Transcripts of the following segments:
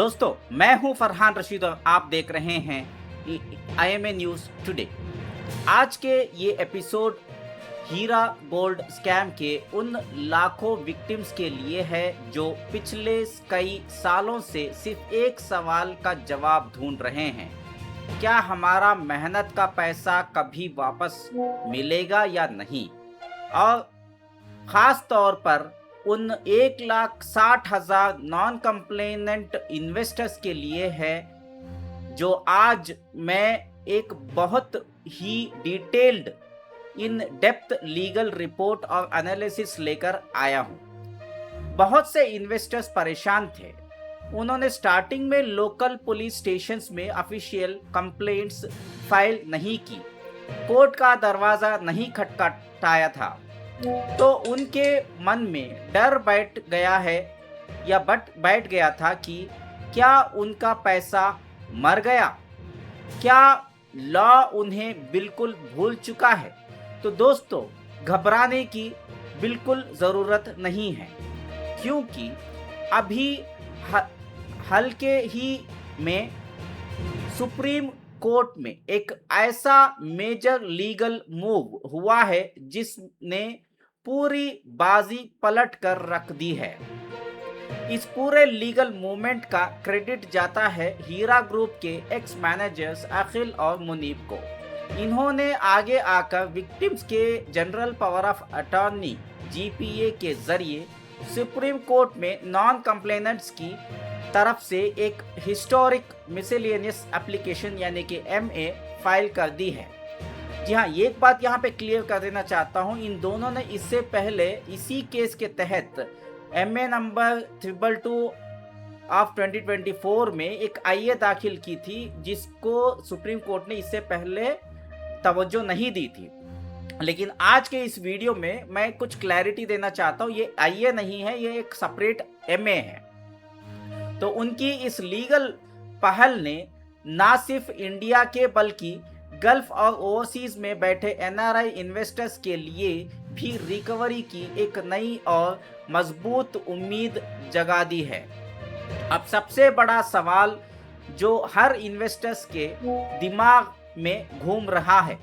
दोस्तों, मैं हूं फरहान रशीद और आप देख रहे हैं IMA न्यूज़ टुडे। आज के ये एपिसोड हीरा गोल्ड स्कैम के उन लाखों विक्टिम्स के लिए है जो पिछले कई सालों से सिर्फ एक सवाल का जवाब ढूंढ रहे हैं। क्या हमारा मेहनत का पैसा कभी वापस मिलेगा या नहीं? और ख़ास तौर पर उन 1,60,000 नॉन कंप्लेनेंट इन्वेस्टर्स के लिए है जो आज मैं एक बहुत ही detailed in depth legal report और एनालिसिस लेकर आया हूँ। बहुत से इन्वेस्टर्स परेशान थे। उन्होंने स्टार्टिंग में लोकल पुलिस स्टेशंस में ऑफिशियल कंप्लेंट्स फाइल नहीं की, कोर्ट का दरवाज़ा नहीं खटखटाया था, तो उनके मन में डर बैठ गया था कि क्या उनका पैसा मर गया, क्या लॉ उन्हें बिल्कुल भूल चुका है। तो दोस्तों, घबराने की बिल्कुल ज़रूरत नहीं है, क्योंकि अभी हल्के ही में सुप्रीम कोर्ट में एक ऐसा मेजर लीगल मूव हुआ है जिसने पूरी बाजी पलट कर रख दी है। इस पूरे लीगल मूवमेंट का क्रेडिट जाता है हीरा ग्रुप के एक्स मैनेजर्स अखिल और मुनीब को। इन्होंने आगे आकर विक्टिम्स के general power of attorney GPA के जरिए सुप्रीम कोर्ट में नॉन कंप्लेनेंट्स की तरफ से एक हिस्टोरिक मिसलेनियस एप्लीकेशन यानी कि MA फाइल कर दी है। जी हाँ, एक बात यहाँ पे क्लियर कर देना चाहता हूँ, इन दोनों ने इससे पहले इसी केस के तहत MA नंबर 222 ऑफ 2024 में एक IA दाखिल की थी, जिसको सुप्रीम कोर्ट ने इससे पहले तवज्जो नहीं दी थी। लेकिन आज के इस वीडियो में मैं कुछ क्लैरिटी देना चाहता हूँ। ये IA नहीं है, ये एक सेपरेट MA है। तो उनकी इस लीगल पहल ने ना सिर्फ इंडिया के बल्कि गल्फ और ओवरसीज में बैठे NRI इन्वेस्टर्स के लिए भी रिकवरी की एक नई और मजबूत उम्मीद जगा दी है। अब सबसे बड़ा सवाल जो हर इन्वेस्टर्स के दिमाग में घूम रहा है,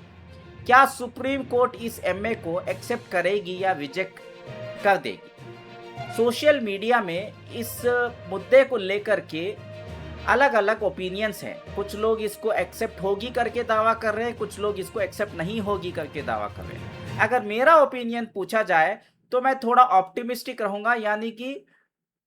क्या सुप्रीम कोर्ट इस MA को एक्सेप्ट करेगी या रिजेक्ट कर देगी? सोशल मीडिया में इस मुद्दे को लेकर के अलग अलग ओपिनियंस हैं। कुछ लोग इसको एक्सेप्ट होगी करके दावा कर रहे हैं, कुछ लोग इसको एक्सेप्ट नहीं होगी करके दावा कर रहे हैं। अगर मेरा ओपिनियन पूछा जाए तो मैं थोड़ा ऑप्टिमिस्टिक रहूंगा, यानी कि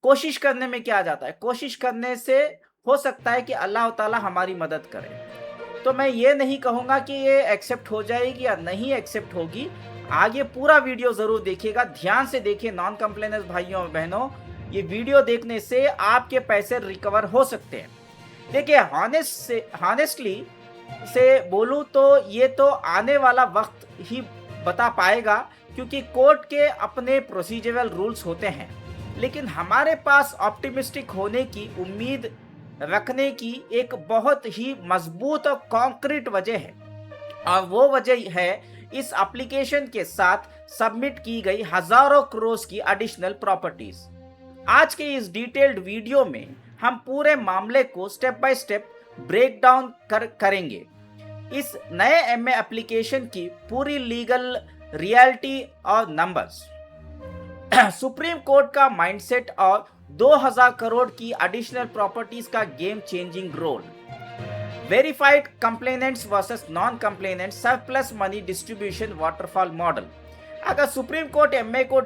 कोशिश करने में क्या जाता है, कोशिश करने से हो सकता है कि अल्लाह ताला हमारी मदद करे। तो मैं ये नहीं कहूँगा कि ये एक्सेप्ट हो जाएगी या नहीं एक्सेप्ट होगी। आगे पूरा वीडियो ज़रूर देखिएगा, ध्यान से देखिए नॉन कंप्लेनेंट्स भाइयों और बहनों। ये वीडियो देखने से आपके पैसे रिकवर हो सकते हैं। देखिए, हॉनेस्टली से बोलूँ तो ये तो आने वाला वक्त ही बता पाएगा, क्योंकि कोर्ट के अपने प्रोसीजरल रूल्स होते हैं। लेकिन हमारे पास ऑप्टिमिस्टिक होने की उम्मीद रखने की एक बहुत ही मजबूत और कॉन्क्रीट वजह है, और वो वजह है इस एप्लीकेशन के साथ सबमिट की गई हजारों करोड़ की एडिशनल प्रॉपर्टीज। आज के इस डिटेल्ड वीडियो में हम पूरे मामले को step by step break down करेंगे। इस नए MA एप्लीकेशन की पूरी लीगल रियलिटी और नंबर्स, सुप्रीम कोर्ट का माइंडसेट और 2000 करोड़ की एडिशनल प्रॉपर्टीज का game changing role, verified complainants versus non complainant surplus money distribution waterfall model. अगर सुप्रीम कोर्ट MA को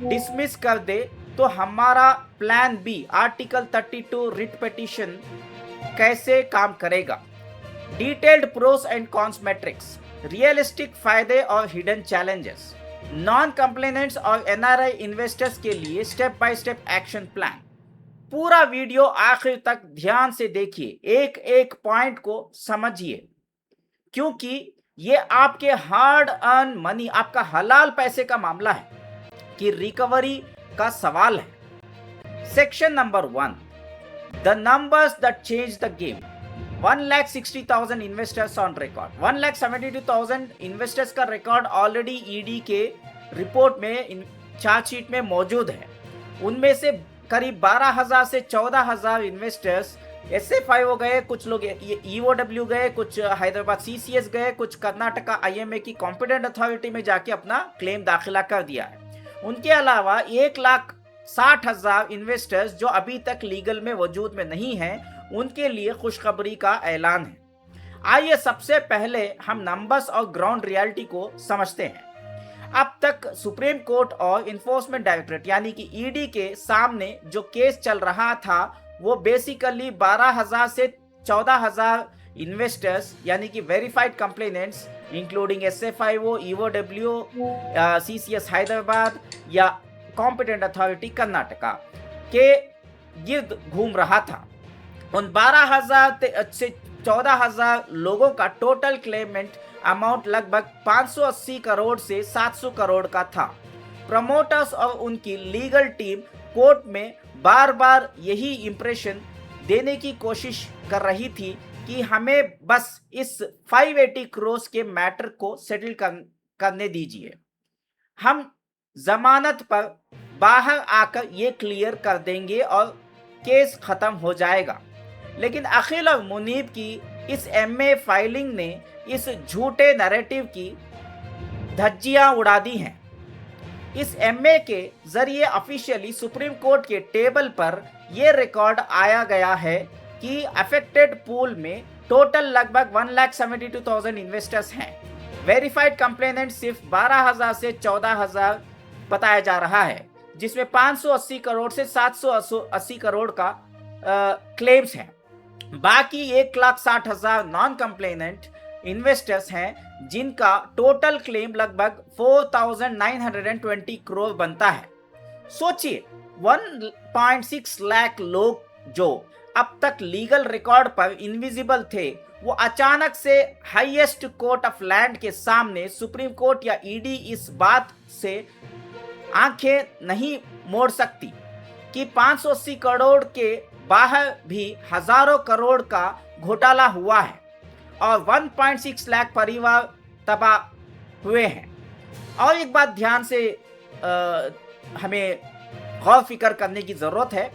डिसमिस कर दे तो हमारा plan B article 32 writ petition कैसे काम करेगा, detailed pros and cons matrix, realistic फायदे और हिडन चैलेंजेस, नॉन कंप्लेनेंट्स और NRI इन्वेस्टर्स के लिए step by step action plan. पूरा वीडियो आखिर तक ध्यान से देखिए, एक एक पॉइंट को समझिए, क्योंकि ये आपके हार्ड अर्न मनी, आपका हलाल पैसे का मामला है कि रिकवरी का सवाल है। Section number 1, the numbers that change the game. 1,60,000 investors on record, 1,72,000 investors का रिकॉर्ड ऑलरेडी ED के रिपोर्ट में, चार्जशीट में मौजूद है। उनमें से करीब 12,000 से 14,000 इन्वेस्टर्स SFI हो गए, कुछ लोग EOW गए, कुछ हैदराबाद CCS गए, कुछ कर्नाटका IMA की कॉम्पिटेंट अथॉरिटी में जाके अपना क्लेम दाखिला कर दिया है। उनके अलावा 1,60,000 इन्वेस्टर्स जो अभी तक लीगल में वजूद में नहीं हैं, उनके लिए खुशखबरी का ऐलान है। आइए सबसे पहले हम नंबर्स और ग्राउंड रियलिटी को समझते हैं। अब तक सुप्रीम कोर्ट और इन्फोर्समेंट डायरेक्टरेट यानी कि ED के सामने जो केस चल रहा था वो बेसिकली 12,000 से 14,000 इन्वेस्टर्स यानी कि verified complainants including SFIO, EOW, CCS Hyderabad या कॉम्पिटेंट अथॉरिटी कर्नाटका के गिर्द घूम रहा था। उन 12,000 से 14,000 लोगों का टोटल क्लेमेंट अमाउंट लगभग 580 करोड़ से 700 करोड़ का था। प्रमोटर्स और उनकी लीगल टीम कोर्ट में बार बार यही इंप्रेशन देने की कोशिश कर रही थी कि हमें बस इस 580 करोड़ के मैटर को सेटल करने दीजिए, हम जमानत पर बाहर आकर ये क्लियर कर देंगे और केस खत्म हो जाएगा। लेकिन अखिल और मुनीब की इस MA फाइलिंग ने इस झूठे नैरेटिव की धज्जियां उड़ा दी हैं। इस MA के जरिए ऑफिशियली सुप्रीम कोर्ट के टेबल पर यह रिकॉर्ड आया गया है कि अफेक्टेड पूल में टोटल लगभग 1,72,000 इन्वेस्टर्स हैं। वेरीफाइड कंप्लेनेंट सिर्फ 12,000 से 14,000 बताया जा रहा है, जिसमें 580 करोड़ से 780 करोड़ का क्लेम्स हैं। बाकी 1,60,000 नॉन कंप्लेनेंट इन्वेस्टर्स हैं जिनका टोटल क्लेम लगभग 4,920 करोड़ बनता है। सोचिए 1.6 लाख लोग जो अब तक लीगल रिकॉर्ड पर इनविजिबल थे, वो अचानक से हाईएस्ट कोर्ट ऑफ लैंड के सामने सुप्रीम कोर्ट या ED इस बात से आंखें नहीं मोड़ सकती कि 580 करोड़ के बाहर भी हजारों करोड़ का घोटाला हुआ है और 1.6 लाख परिवार तबाह हुए हैं। और एक बात ध्यान से हमें गौर फिक्र करने की जरूरत है,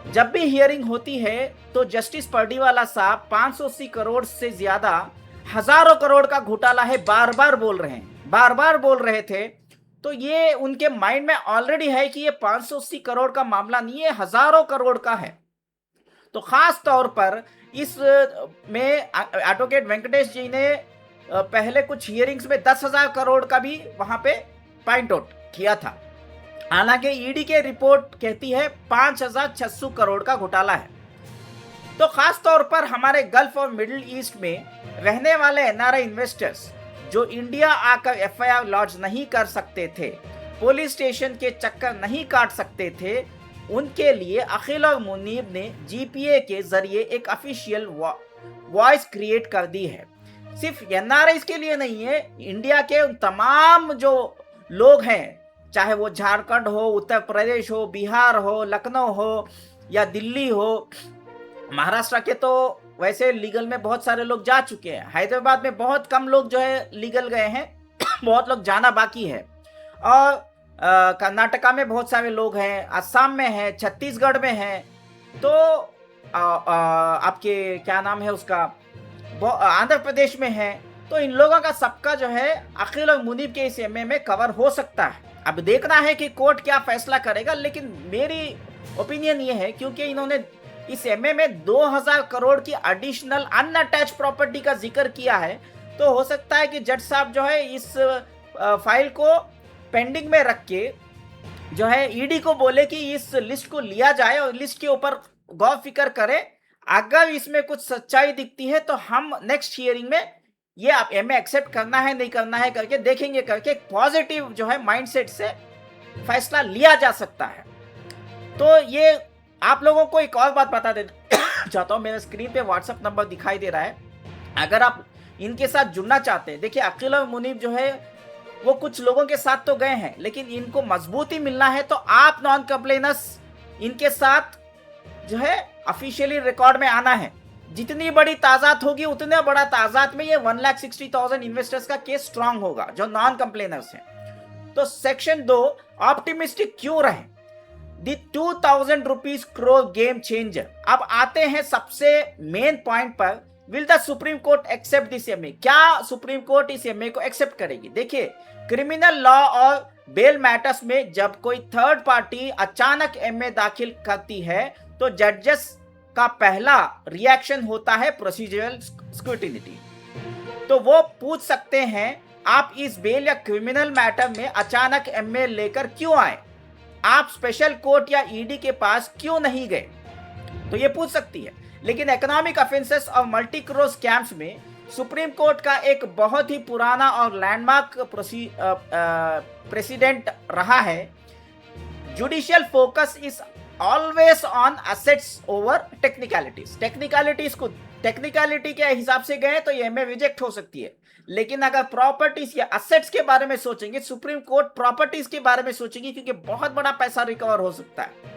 जब भी हियरिंग होती है तो जस्टिस पर्डीवाला साहब 580 करोड़ से ज्यादा हजारों करोड़ का घोटाला है बार बार बोल रहे थे। तो ये उनके माइंड में ऑलरेडी है कि ये 580 करोड़ का मामला नहीं है, हजारों करोड़ का है। तो खास तौर पर इस में एडवोकेट वेंकटेश जी ने पहले कुछ हियरिंग्स में 10,000 करोड़ का भी वहां पे पॉइंट आउट किया था। हालांकि ED के रिपोर्ट कहती है 5,600 करोड़ का घोटाला है। तो खास तौर पर हमारे गल्फ और मिडिल ईस्ट में रहने वाले NRI इन्वेस्टर्स जो इंडिया आकर FIR लॉन्च नहीं कर सकते थे, पुलिस स्टेशन के चक्कर नहीं काट सकते थे, उनके लिए अखिल और मुनीब ने GPA के जरिए एक ऑफिशियल वॉइस क्रिएट कर दी है। सिर्फ NRIs के लिए नहीं है, इंडिया के उन तमाम जो लोग हैं, चाहे वो झारखंड हो, उत्तर प्रदेश हो, बिहार हो, लखनऊ हो या दिल्ली हो, महाराष्ट्र के तो वैसे लीगल में बहुत सारे लोग जा चुके हैं, हैदराबाद में बहुत कम लोग जो है लीगल गए हैं, बहुत लोग जाना बाकी है, और कर्नाटका में बहुत सारे लोग हैं, असम में हैं, छत्तीसगढ़ में हैं, तो आपके क्या नाम है उसका, आंध्र प्रदेश में है। तो इन लोगों का सबका जो है अखिल और मुनीब के इस MA में कवर हो सकता है। अब देखना है कि कोर्ट क्या फैसला करेगा, लेकिन मेरी ओपिनियन ये है क्योंकि इन्होंने इस MA में 2,000 करोड़ की एडिशनल अनअटैच प्रॉपर्टी का जिक्र किया है, तो हो सकता है कि जज साहब जो है इस फाइल को पेंडिंग में रख के जो है ED को बोले कि इस लिस्ट को लिया जाए और लिस्ट के ऊपर गौर फिक्र करे, अगर इसमें कुछ सच्चाई दिखती है तो हम नेक्स्ट हियरिंग में ये आप MA एक्सेप्ट करना है नहीं करना है करके देखेंगे, करके पॉजिटिव जो है माइंडसेट से फैसला लिया जा सकता है। तो ये आप लोगों को एक और बात बता देना चाहता हूँ, मेरे स्क्रीन पे WhatsApp नंबर दिखाई दे रहा है, अगर आप इनके साथ जुड़ना चाहते हैं। देखिए अकील और मुनीब जो है वो कुछ लोगों के साथ तो गए हैं, लेकिन इनको मजबूती मिलना है तो आप नॉन कंप्लेनर्स इनके साथ जो है ऑफिशियली रिकॉर्ड में आना है। जितनी बड़ी ताजात होगी उतने बड़ा ताजात में ये 1,60,000 इन्वेस्टर्स का केस स्ट्रांग होगा जो नॉन कंप्लेनर्स हैं। तो सेक्शन 2 ऑप्टिमिस्टिक क्यों रहे? The 2000 rupees crore game changer. अब आते हैं सबसे मेन पॉइंट पर, will the supreme court accept this MA? क्या सुप्रीम कोर्ट इस एमए को एक्सेप्ट करेगी? देखिए, क्रिमिनल लॉ और बेल मैटर्स में जब कोई थर्ड पार्टी अचानक एमए दाखिल करती है तो जजेस का पहला रिएक्शन होता है प्रोसीजरल स्क्रूटिनी। तो वो पूछ सकते हैं आप इस बेल या क्रिमिनल मैटर में अचानक एमए लेकर क्यों आए, आप स्पेशल कोर्ट या ईडी के पास क्यों नहीं गए, तो ये पूछ सकती है। लेकिन इकोनॉमिक ऑफेंसेस और मल्टी करोड़ स्कैम्स में सुप्रीम कोर्ट का एक बहुत ही पुराना और लैंडमार्क प्रेसिडेंट रहा है, judicial focus is always on assets over technicalities. Technicality के हिसाब से गए तो ये में रिजेक्ट हो सकती है, लेकिन अगर प्रॉपर्टीज या असेट्स के बारे में सोचेंगे, सुप्रीम कोर्ट प्रॉपर्टीज के बारे में सोचेगी क्योंकि बहुत बड़ा पैसा रिकवर हो सकता है।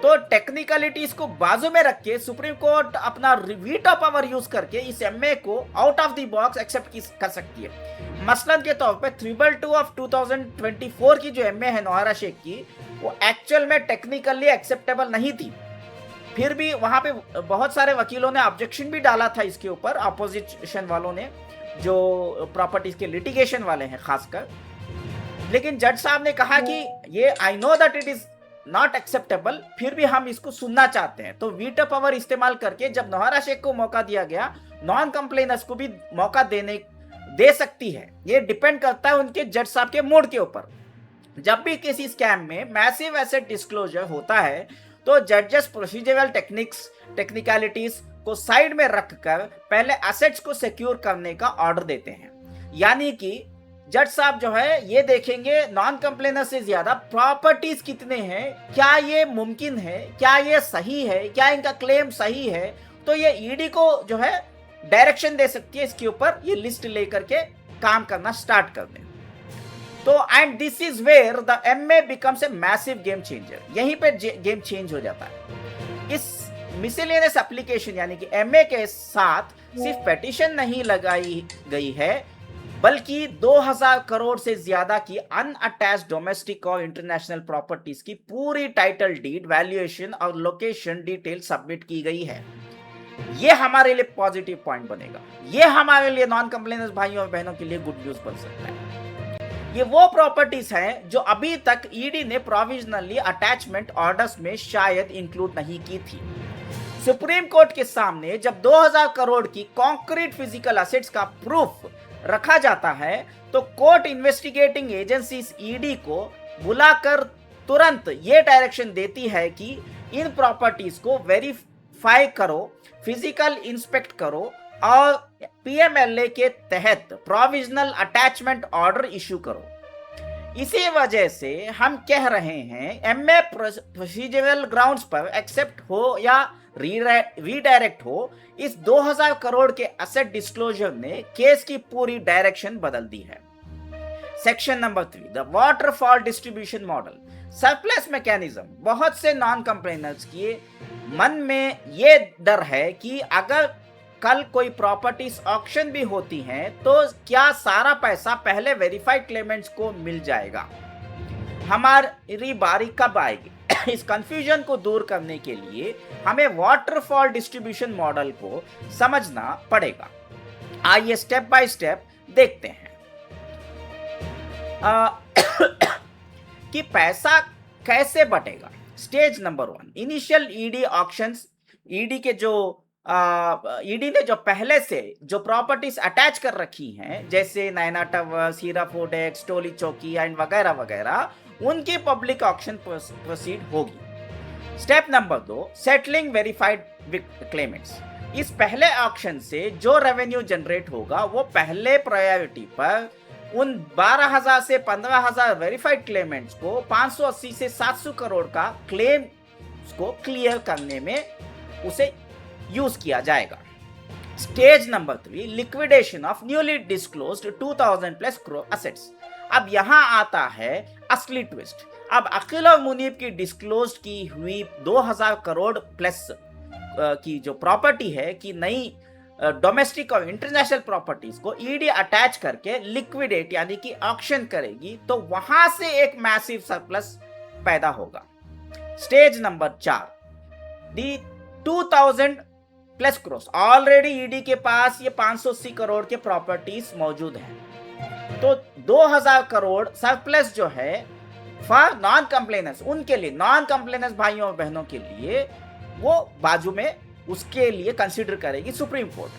तो टेक्निकलिटीज को बाजू में रख के सुप्रीम कोर्ट अपना वीटो पावर यूज करके इस एमए को out of the box accept कर सकती है। मसलन के तौर पे 222 ऑफ 2024 की जो एमए है नौहरा शेख की, वो एक्चुअल में टेक्निकली एक्सेप्टेबल नहीं थी। फिर भी वहां पे बहुत सारे वकीलों ने ऑब्जेक्शन भी डाला था इसके ऊपर, अपोजिशन वालों ने, जो प्रॉपर्टीज के लिटिगेशन वाले हैं खासकर। लेकिन जज साहब ने कहा कि ये I know that it is not acceptable, फिर भी हम इसको सुनना चाहते हैं। तो वीटो पावर इस्तेमाल करके जब नौहरा शेख को मौका दिया गया, नॉन कंप्लेनर्स को भी मौका दे सकती है। ये डिपेंड करता है उनके जज साहब के मूड के ऊपर। जब भी किसी स्कैम में मैसिव एसेट डिस्क्लोजर होता है तो जजेस प्रोसीजरल टेक्निकलिटीज को साइड में रखकर पहले एसेट्स को सिक्योर करने का ऑर्डर देते हैं। यानी कि जज साहब जो है ये देखेंगे नॉन कंप्लेनर से ज्यादा प्रॉपर्टीज कितने हैं, क्या ये मुमकिन है, क्या ये सही है, क्या इनका क्लेम सही है। तो ये ईडी को जो है डायरेक्शन दे सकती है इसके ऊपर, ये लिस्ट लेकर के काम करना स्टार्ट कर दें। तो and this is where the MA becomes a massive game changer. यहीं पे गेम चेंज हो जाता है। इस मिसलेनियस एप्लीकेशन यानी कि एमए के साथ सिर्फ पेटिशन नहीं लगाई गई है, बल्कि 2000 करोड़ से ज्यादा की अनअटैच्ड डोमेस्टिक और इंटरनेशनल प्रॉपर्टीज की पूरी टाइटल डीड, वैल्यूएशन और लोकेशन डिटेल सबमिट की गई है। ये हमारे लिए पॉजिटिव पॉइंट बनेगा। ये हमारे लिए नॉन कंप्लेनर्स भाइयों और बहनों के लिए गुड न्यूज बन सकता है। ये वो प्रॉपर्टीज हैं जो अभी तक ईडी ने प्रोविजनली अटैचमेंट ऑर्डर्स में शायद इंक्लूड नहीं की थी। सुप्रीम कोर्ट के सामने जब 2000 करोड़ की कॉन्क्रीट फिजिकल असेट्स का प्रूफ रखा जाता है तो कोर्ट इन्वेस्टिगेटिंग एजेंसीज ईडी को बुलाकर तुरंत ये डायरेक्शन देती है कि इन प्रॉपर्टीज को वेरीफाई करो, फिजिकल इंस्पेक्ट करो और पीएमएलए के तहत प्रोविजनल अटैचमेंट ऑर्डर इशू करो। इसी वजह से हम कह रहे हैं एमए प्रोसीजरल ग्राउंड्स पर एक्सेप्ट हो या रीडायरेक्ट हो, इस 2000 करोड़ के एसेट डिस्क्लोजर ने केस की पूरी डायरेक्शन बदल दी है। Section number 3, the waterfall distribution model, surplus mechanism. बहुत से नॉन कंप्लेनर्स के मन में ये डर है कि अगर कल कोई प्रॉपर्टीज ऑक्शन भी होती हैं तो क्या सारा पैसा पहले वेरीफाइड क्लेमेंट्स को मिल जाएगा, हमारी बारी कब आएगी। इस कंफ्यूजन को दूर करने के लिए हमें वाटरफॉल डिस्ट्रीब्यूशन मॉडल को समझना पड़ेगा। आइए स्टेप बाय स्टेप देखते हैं कि पैसा कैसे बटेगा। Stage number 1, initial ED auctions. ED के जो ईडी ने जो पहले से जो प्रॉपर्टीज अटैच कर रखी हैं, जैसे नैना टावर्स, हीरा फोर्टेक्स, टोली चौकी एंड वगैरह वगैरह, उनकी पब्लिक ऑक्शन प्रोसीड होगी। Step number 2, settling verified Clements. इस पहले ऑक्शन से जो रेवेन्यू जनरेट होगा वो पहले प्रायोरिटी पर उन 12,000 से 15,000 वेरीफाइड क्लेमेंट्स को 580 से 700 करोड़ का क्लेम को क्लियर करने में उसे यूज किया जाएगा। Stage number 3, liquidation of newly disclosed 2000 plus crore assets. अब यहां आता है असली ट्विस्ट। अब अकील और मुनीब की डिस्क्लोज की हुई 2000 करोड़ प्लस की जो प्रॉपर्टी है कि नई डोमेस्टिक और इंटरनेशनल प्रॉपर्टीज को ईडी अटैच करके लिक्विडेट यानी कि ऑक्शन करेगी, तो वहां से एक मैसिव सरप्लस पैदा होगा। स्टेज नंबर 4, दी 2000 प्लस क्रॉस। ऑलरेडी ईडी के पास ये 580 करोड़ के प्रॉपर्टीज मौजूद हैं, तो 2000 करोड़ सरप्लस जो है फॉर नॉन कंप्लेनेंस, उनके लिए, नॉन कंप्लेनेंस भाइयों और बहनों के लिए, वो बाजू में उसके लिए कंसीडर करेगी सुप्रीम कोर्ट।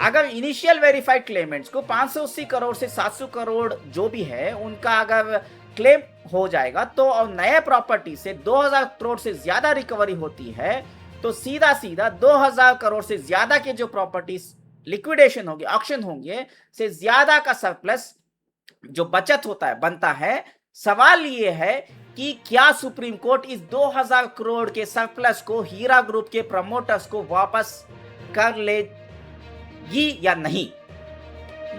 अगर इनिशियल वेरीफाइड क्लेमेंट्स को 580 करोड़ से 700 करोड़ जो भी है उनका अगर क्लेम हो जाएगा, तो और नए प्रॉपर्टी से 2000 करोड़ से ज्यादा रिकवरी होती है, तो सीधा सीधा 2000 करोड़ से ज्यादा के जो प्रॉपर्टीज लिक्विडेशन होंगे, ऑक्शन होंगे, से ज्यादा का सरप्लस जो बचत होता है बनता है। सवाल ये है कि क्या सुप्रीम कोर्ट इस 2000 करोड़ के सरप्लस को हीरा ग्रुप के प्रमोटर्स को वापस कर लेगी या नहीं?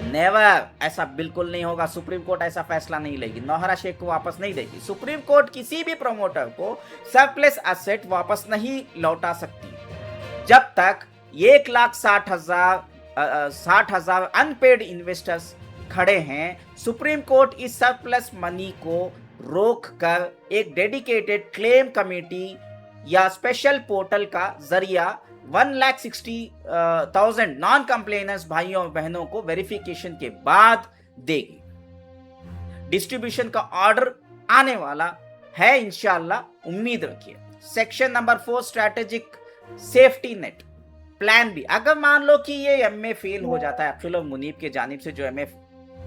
नेवर, ऐसा बिल्कुल नहीं होगा। सुप्रीम कोर्ट ऐसा फैसला नहीं लेगी, नौहरा शेख को वापस नहीं देगी। सुप्रीम कोर्ट किसी भी प्रमोटर को सरप्लस एसेट वापस नहीं लौटा सकती जब तक 1,60,000 अनपेड इन्वेस्टर्स खड़े हैं। सुप्रीम कोर्ट इस सरप्लस मनी को रोक कर एक डेडिकेटेड क्लेम कमेटी या स्पेशल पोर्टल का जरिया 1,60,000 नॉन कंप्लेनेंस भाइयों बहनों को वेरिफिकेशन के बाद देगी। डिस्ट्रीब्यूशन का ऑर्डर आने वाला है इंशाल्लाह, उम्मीद रखिए। Section number 4, strategic safety net plan B. अगर मान लो कि ये एमए फेल हो जाता है, अब्दुल मुनीब के जानिब से जो एमए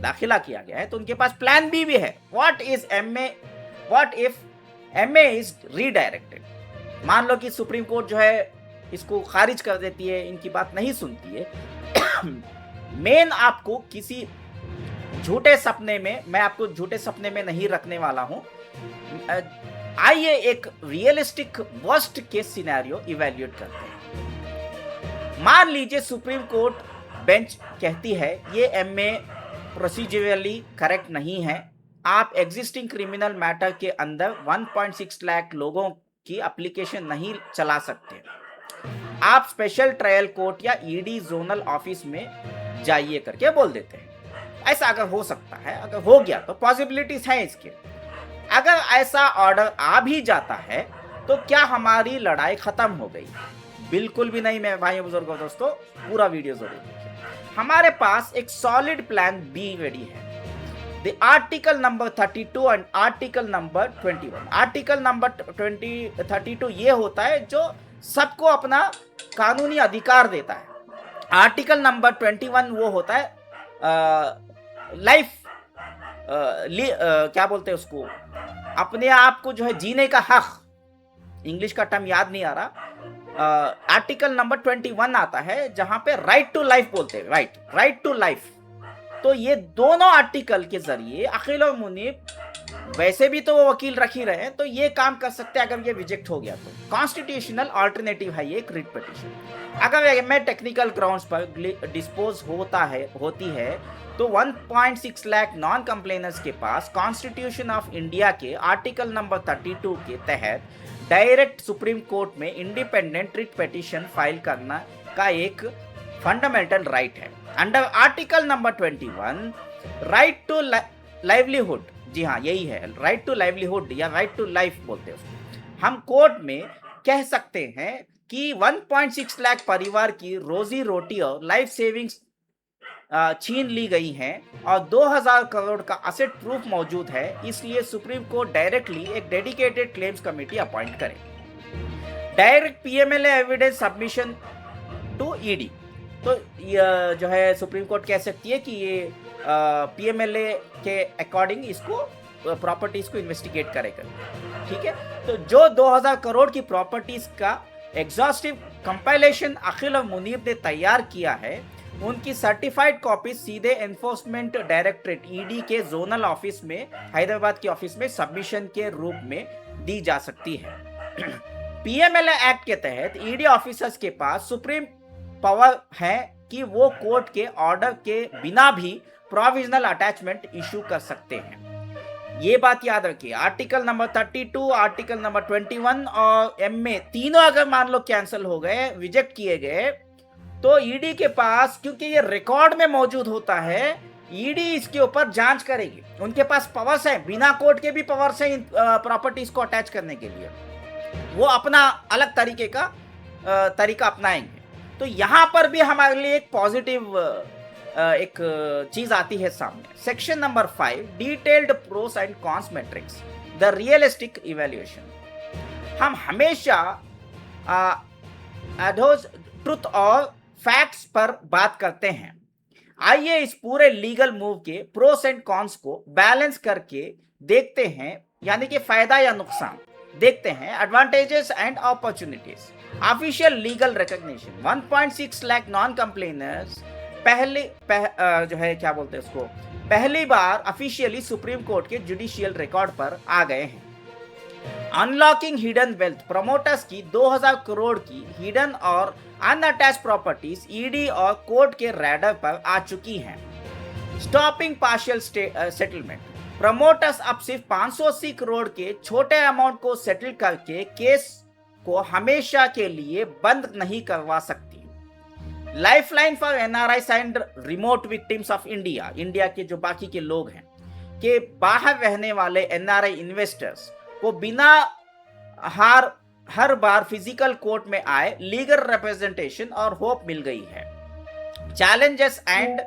दाखिला किया गया है, तो उनके पास प्लान बी भी है। What if MA is redirected? मान लो कि सुप्रीम कोर्ट जो है इसको खारिज कर देती है, इनकी बात नहीं सुनती है। मेन आपको किसी झूठे सपने में, मैं आपको झूठे सपने में नहीं रखने वाला हूं। आइए एक realistic worst case scenario evaluate करते हैं। मान लीजिए सुप्रीम कोर्ट बेंच कहती है ये एमए प्रोसीजरली करेक्ट नहीं है, आप एग्जिस्टिंग क्रिमिनल मैटर के अंदर 1.6 लाख लोगों की एप्लीकेशन नहीं चला सकते, आप स्पेशल ट्रायल कोर्ट या ईडी जोनल ऑफिस में जाइए करके बोल देते हैं। ऐसा अगर हो सकता है, अगर हो गया तो पॉसिबिलिटीज है इसके। अगर ऐसा ऑर्डर आ भी जाता है तो क्या हमारी लड़ाई खत्म हो गई? बिल्कुल भी नहीं। मेरे भाइयों बुजुर्गों दोस्तों, पूरा वीडियो जरूर देखिए। हमारे पास एक सॉलिड प्लान बी रेडी है। The article number 32 and article number 21। Article number 32 ये होता है जो सबको अपना कानूनी अधिकार देता है। आर्टिकल नंबर 21 वो होता है लाइफ, क्या बोलते हैं उसको, अपने आप को जो है जीने का हक, इंग्लिश का टर्म याद नहीं आ रहा। आर्टिकल नंबर 21 आता है जहां पे राइट टू लाइफ बोलते हैं, राइट टू लाइफ। तो ये दोनों आर्टिकल के जरिए अकील और मुनीब, वैसे भी तो वो वकील रख ही रहे हैं, तो ये काम कर सकते हैं। अगर ये रिजेक्ट हो गया तो कॉन्स्टिट्यूशनल अल्टरनेटिव है ये रिट पिटीशन। अगर मैं टेक्निकल ग्राउंड्स पर डिस्पोज होती है तो 1.6 लाख नॉन कंप्लेनर्स के पास कॉन्स्टिट्यूशन ऑफ इंडिया के आर्टिकल नंबर 32 के तहत डायरेक्ट सुप्रीम कोर्ट में इंडिपेंडेंट रिट पिटीशन फाइल करना का एक फंडामेंटल राइट है। Under article number 21 right to livelihood, जी हाँ यही है, राइट टू लाइवलीहुड या राइट टू लाइफ बोलते हैं उसको। हम कोर्ट में कह सकते हैं कि 1.6 लाख परिवार की रोजी रोटी और लाइफ सेविंग्स छीन ली गई हैं और 2000 करोड़ का असेट प्रूफ मौजूद है, इसलिए सुप्रीम कोर्ट डायरेक्टली एक डेडिकेटेड क्लेम्स कमेटी अपॉइंट करे। Direct PMLA evidence submission to ED, तो जो है सुप्रीम कोर्ट कह सकती है कि ये पीएमएलए के अकॉर्डिंग इसको प्रॉपर्टीज को इन्वेस्टिगेट करेगा, ठीक है। तो जो 2000 करोड़ की प्रॉपर्टीज का एग्जॉस्टिव कंपाइलेशन अखिल और मुनीब ने तैयार किया है, उनकी सर्टिफाइड कॉपी सीधे एनफोर्समेंट डायरेक्टरेट ईडी के जोनल ऑफिस में, हैदराबाद के ऑफिस में सबमिशन के रूप में दी जा सकती है। पीएमएलए एक्ट के तहत ईडी ऑफिसर्स के पास सुप्रीम पावर है कि वो कोर्ट के ऑर्डर के बिना भी प्रोविजनल अटैचमेंट इशू कर सकते हैं। ये बात याद रखिए। आर्टिकल नंबर 32, आर्टिकल नंबर 21 और एमए तीनों अगर मान लो कैंसिल हो गए, रिजेक्ट किए गए, तो ईडी के पास, क्योंकि ये रिकॉर्ड में मौजूद होता है, ईडी इसके ऊपर जांच करेगी। उनके पास पावर्स है, बिना कोर्ट के भी पावर्स है इन प्रॉपर्टीज को अटैच करने के लिए। वो अपना अलग तरीके का तरीका अपनाएंगे। तो यहाँ पर भी हमारे लिए एक पॉजिटिव एक चीज आती है सामने। Section number 5, detailed pros and cons matrix, the realistic evaluation. हम हमेशा ट्रुथ और फैक्ट्स पर बात करते हैं। आइए इस पूरे लीगल मूव के प्रोस एंड कॉन्स को बैलेंस करके देखते हैं, यानी कि फायदा या नुकसान देखते हैं, advantages and opportunities. Official legal recognition, 1.6 lakh non complainers जो है क्या बोलते हैं उसको, पहली बार ऑफिशियली सुप्रीम कोर्ट के जुडिशियल रिकॉर्ड पर आ गए हैं। अनलॉकिंग हिडन वेल्थ, प्रोमोटर्स की 2000 करोड़ की हिडन और अनअटैच्ड प्रॉपर्टीज ईडी और कोर्ट के रैडर पर आ चुकी हैं। स्टॉपिंग पार्शियल सेटलमेंट, प्रमोटर्स अब सिर्फ 580 करोड़ के छोटे अमाउंट को सेटल करके केस को हमेशा के लिए बंद नहीं करवा सकती। Lifeline for NRIs and remote victims of India, India के जो बाकी के लोग हैं के बाहर रहने वाले एनआरआई इन्वेस्टर्स को बिना हर बार फिजिकल कोर्ट में आए लीगल रिप्रेजेंटेशन और होप मिल गई है। चैलेंजेस एंड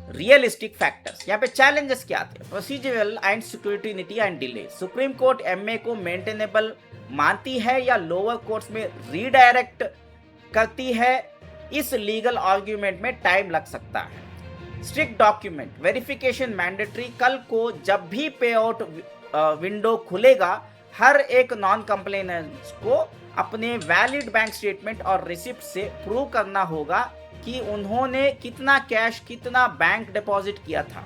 रियलिस्टिक फैक्टर्स, यहाँ पे चैलेंजेस क्या आते हैं, procedural and security and delay. Supreme court MA को मेंटेनेबल मानती है या लोअर कोर्ट्स में रीडायरेक्ट करती है, इस लीगल आर्ग्यूमेंट में टाइम लग सकता है। स्ट्रिक्ट डॉक्यूमेंट वेरिफिकेशन मैंडेटरी, कल को जब भी पे आउट विंडो खुलेगा हर एक नॉन कंप्लेनेंट को अपने वैलिड बैंक स्टेटमेंट और रिसिप्ट से प्रूव करना होगा कि उन्होंने कितना कैश कितना बैंक डिपॉजिट किया था।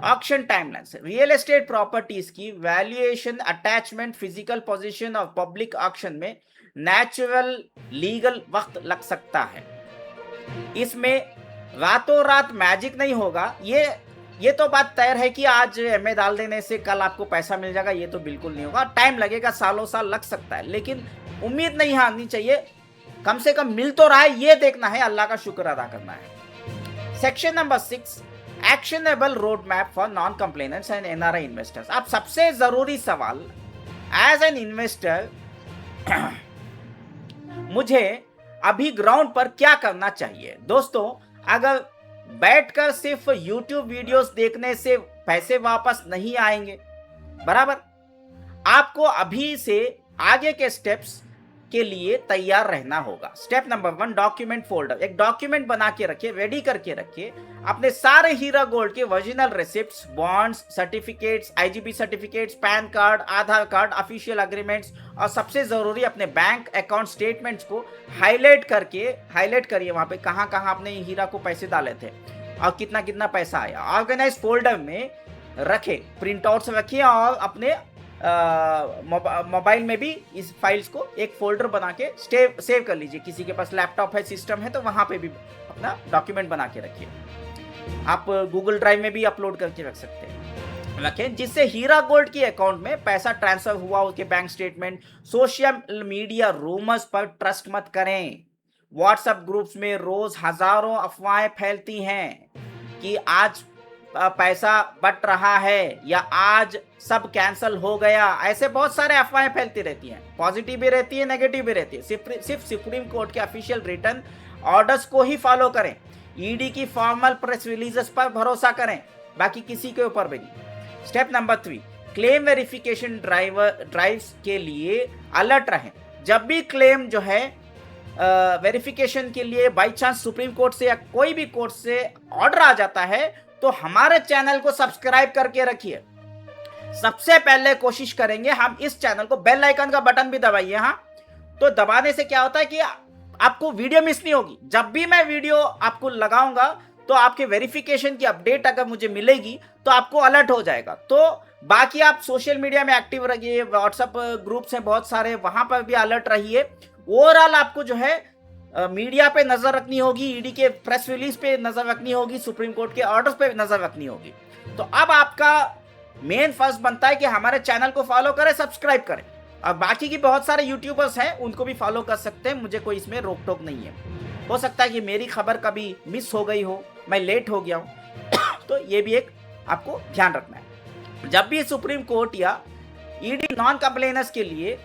Auction timelines, real estate properties की वैल्यूएशन, अटैचमेंट, फिजिकल पोजीशन और पब्लिक ऑक्शन में नेचुरल लीगल वक्त लग सकता है। इसमें रातों रात मैजिक नहीं होगा। ये तो बात तय है कि आज एमए डाल देने से कल आपको पैसा मिल जाएगा, ये तो बिल्कुल नहीं होगा। टाइम लगेगा, सालों साल लग सकता है, लेकिन उम्मीद नहीं हारनी चाहिए। कम से कम मिल तो रहा है, ये देखना है, अल्लाह का शुक्र अदा करना है। Section number 6, actionable road map for non complainants and NRI investors. अब सबसे जरूरी सवाल, एज एन इन्वेस्टर मुझे अभी ग्राउंड पर क्या करना चाहिए? दोस्तों, अगर बैठकर सिर्फ YouTube वीडियोस देखने से पैसे वापस नहीं आएंगे, बराबर, आपको अभी से आगे के स्टेप्स के लिए तैयार रहना होगा। Step number 1, document folder. एक डॉक्यूमेंट बना के रखिए, रेडी करके रखिए अपने सारे हीरा गोल्ड के original receipts, bonds, certificates, IGB certificates, PAN card, Aadhaar card, official agreements और सबसे जरूरी अपने बैंक अकाउंट स्टेटमेंट्स को हाईलाइट करिए वहां पे कहां कहां आपने हीरा को पैसे डाले थे और कितना कितना पैसा आया। ऑर्गेनाइज फोल्डर में रखे, प्रिंट आउट्स रखिए और अपने मोबाइल में भी इस फाइल्स को एक फोल्डर बना के सेव कर लीजिए। किसी के पास लैपटॉप है, सिस्टम है, तो वहां पे भी अपना डॉक्यूमेंट बना के रखिए। आप गूगल ड्राइव में भी अपलोड करके रख सकते हैं, रखें, जिससे हीरा गोल्ड की अकाउंट में पैसा ट्रांसफर हुआ, उसके bank statement. Social media rumours पर ट्रस्ट मत करें। व्हाट्सएप ग्रुप्स में रोज हजारों अफवाहें फैलती हैं कि आज पैसा बट रहा है या आज सब कैंसिल हो गया। ऐसे बहुत सारे अफवाहें फैलती रहती हैं, पॉजिटिव भी रहती है, नेगेटिव भी रहती है। सिर्फ सुप्रीम कोर्ट के ऑफिशियल रिटर्न ऑर्डर्स को ही फॉलो करें, ईडी की फॉर्मल प्रेस रिलीजेस पर भरोसा करें, बाकी किसी के ऊपर भी नहीं। Step number 3, claim verification drives के लिए अलर्ट रहें। जब भी क्लेम जो है वेरिफिकेशन के लिए बाई चांस सुप्रीम कोर्ट से या कोई भी कोर्ट से ऑर्डर आ जाता है तो हमारे चैनल को सब्सक्राइब करके रखिए। सबसे पहले कोशिश करेंगे हम इस चैनल को, बेल आइकन का बटन भी दबाइए। हाँ, तो दबाने से क्या होता है कि आपको वीडियो मिस नहीं होगी। जब भी मैं वीडियो आपको लगाऊंगा तो आपके वेरिफिकेशन की अपडेट अगर मुझे मिलेगी तो आपको अलर्ट हो जाएगा। तो बाकी आप सोशल मीडिया में एक्टिव रहिए, व्हाट्सएप ग्रुप्स हैं बहुत सारे, वहां पर भी अलर्ट रहिए। ओवरऑल आपको जो है मीडिया पे नजर रखनी होगी, ईडी के प्रेस रिलीज पे नजर रखनी होगी, सुप्रीम कोर्ट के ऑर्डर्स पे नजर रखनी होगी। तो अब आपका मेन फर्स्ट बनता है कि हमारे चैनल को फॉलो करें, सब्सक्राइब करें, और बाकी की बहुत सारे यूट्यूबर्स हैं उनको भी फॉलो कर सकते हैं। मुझे कोई इसमें रोक टोक नहीं है। हो सकता है कि मेरी खबर कभी मिस हो गई हो, मैं लेट हो गया हूं तो ये भी एक आपको ध्यान रखना है। जब भी सुप्रीम कोर्ट या ईडी नॉन कंप्लेनर्स के लिए